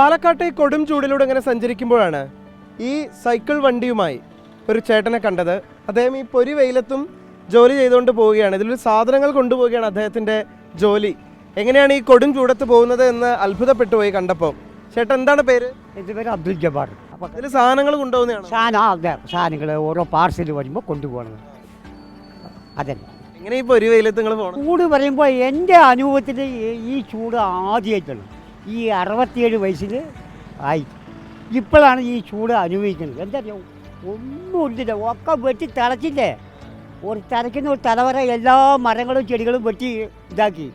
പാലക്കാട്ടെ കൊടും ചൂടിലൂടെ ഇങ്ങനെ സഞ്ചരിക്കുമ്പോഴാണ് ഈ സൈക്കിൾ വണ്ടിയുമായി ഒരു ചേട്ടനെ കണ്ടത്. അദ്ദേഹം ഈ പൊരി വെയിലത്തും ജോലി ചെയ്തുകൊണ്ട് പോവുകയാണ്. ഇതിലൊരു സാധനങ്ങൾ കൊണ്ടുപോവുകയാണ് അദ്ദേഹത്തിൻ്റെ ജോലി. എങ്ങനെയാണ് ഈ കൊടും ചൂടത്ത് പോകുന്നത് എന്ന് അത്ഭുതപ്പെട്ടു പോയി കണ്ടപ്പോൾ. ചേട്ടൻ എന്താണ് പേര്? എൻ്റെ പേര് അബ്ദുൽ ജബ്ബാർ. അപ്പോൾ ഇതിൽ സാധനങ്ങൾ കൊണ്ടുപോകുന്നതാണ്? സാധനങ്ങൾ ഓരോ പാർസൽ വരുമ്പോൾ കൊണ്ടുപോകണത്. അതന്നെ. എങ്ങനെ ഈ പൊരി വെയിലത്ത് നിങ്ങൾ പോകണം? ചൂട് പറയുമ്പോൾ എൻ്റെ അനുഭവത്തിൽ ഈ ചൂട് ആദ്യമായിട്ടാണ് ഈ 67 വയസ്സിൽ ആയി. ഇപ്പോഴാണ് ഈ ചൂട് അനുഭവിക്കുന്നത്. എന്താ ഒന്നുമില്ല, ഒക്കെ വെട്ടി തിളച്ചില്ലേ. ഒരു തിളയ്ക്കുന്ന ഒരു തലവര എല്ലാ മരങ്ങളും ചെടികളും വെട്ടി ഇതാക്കി.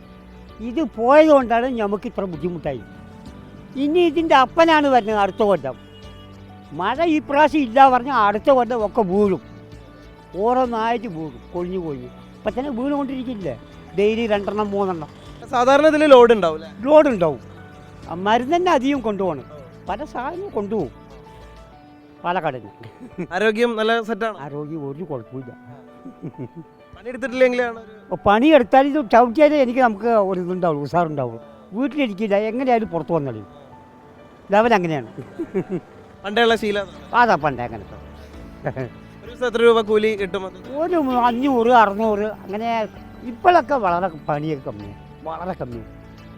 ഇത് പോയതുകൊണ്ടാണ് നമുക്ക് ഇത്ര ബുദ്ധിമുട്ടായി. ഇനി ഇതിൻ്റെ അപ്പനാണ് വരുന്നത് അടുത്ത കൊല്ലം. മഴ ഈ പ്രാവശ്യം ഇല്ല പറഞ്ഞാൽ അടുത്ത കൊല്ലം ഒക്കെ വീഴും. ഓരോന്നായിട്ട് വീഴും, കൊഴിഞ്ഞു കൊഴിഞ്ഞു. ഇപ്പം തന്നെ വീണുകൊണ്ടിരിക്കില്ലേ, ഡെയിലി 2 3 സാധാരണ ഇതിൽ ലോഡ് ഉണ്ടാവില്ല? ലോഡ് ഉണ്ടാവും. മരുന്ന് തന്നെ അധികം കൊണ്ടുപോകണം. പല സാധനവും കൊണ്ടുപോകും പാലക്കാട്. ആരോഗ്യം നല്ല സെറ്റാണ്? ആരോഗ്യം ഒരു കുഴപ്പമില്ല. പണിയെടുത്തിട്ടില്ലെങ്കിലാണ്? പണിയെടുത്താൽ ഇത് ചവിട്ടിയാലേ നമുക്ക് ഒരു ഇതുണ്ടാവുള്ളൂ, ഉഷാറുണ്ടാവുള്ളൂ. വീട്ടിലിരിക്കില്ല, എങ്ങനെയായാലും പുറത്ത് വന്നാലും ലെവൽ അങ്ങനെയാണ്. പണ്ടുള്ള ശീലം അതാ പണ്ടേ അങ്ങനത്തെ. എത്ര രൂപ കൂലി കിട്ടും? ഒരു 500 600 അങ്ങനെ. ഇപ്പോഴൊക്കെ വളരെ പണിയൊക്കെ കമ്മിയാണ്, വളരെ കമ്മിയാണ്.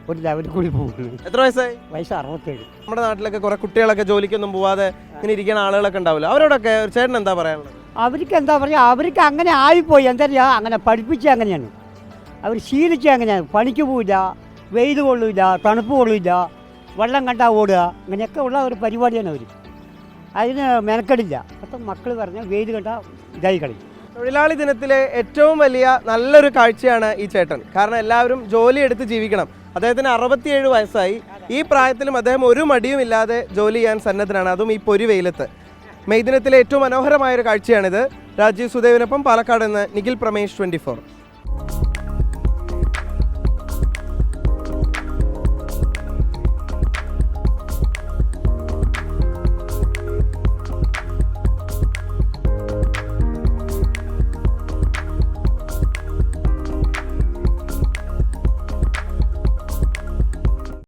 ഒരു ലെവലിൽ കൂടി പോകുന്നു. എത്ര വയസ്സായി? വയസ്സ് 67. നമ്മുടെ നാട്ടിലൊക്കെ കുറെ കുട്ടികളൊക്കെ ജോലിക്കൊന്നും പോവാതെ ഇങ്ങനെ ഇരിക്കുന്ന ആളുകളൊക്കെ ഉണ്ടാവില്ല. അവരോടൊക്കെ ചേട്ടൻ എന്താ പറയാനുള്ളത്? അവർക്ക് എന്താ പറയുക, അവർക്ക് അങ്ങനെ ആയിപ്പോയി. എന്താ പറയുക, അങ്ങനെ പഠിപ്പിച്ച അങ്ങനെയാണ്, അവർ ശീലിച്ച അങ്ങനെയാണ്. പണിക്ക് പോവില്ല, വെയിൽ കൊള്ളില്ല, തണുപ്പ് കൊള്ളില്ല, വെള്ളം കണ്ടാൽ ഓടുക, അങ്ങനെയൊക്കെ ഉള്ള ഒരു പരിപാടിയാണ് അവർ. അതിന് മെനക്കെടില്ല. അപ്പം മക്കൾ പറഞ്ഞാൽ വെയിൽ കണ്ടാൽ ഇതായി കളിക്കും. തൊഴിലാളി ദിനത്തിലെ ഏറ്റവും വലിയ നല്ലൊരു കാഴ്ചയാണ് ഈ ചേട്ടൻ. കാരണം എല്ലാവരും ജോലി എടുത്ത് ജീവിക്കണം. അദ്ദേഹത്തിന് 67 വയസ്സായി. ഈ പ്രായത്തിലും അദ്ദേഹം ഒരു മടിയും ഇല്ലാതെ ജോലി ചെയ്യാൻ സന്നദ്ധനാണ്, അതും ഈ പൊരി വെയിലത്ത്. മെയ് ദിനത്തിലെ ഏറ്റവും മനോഹരമായൊരു കാഴ്ചയാണിത്. രാജീവ് സുദേവിനൊപ്പം പാലക്കാട് നിന്ന് നിഖിൽ പ്രമേഷ്, 24.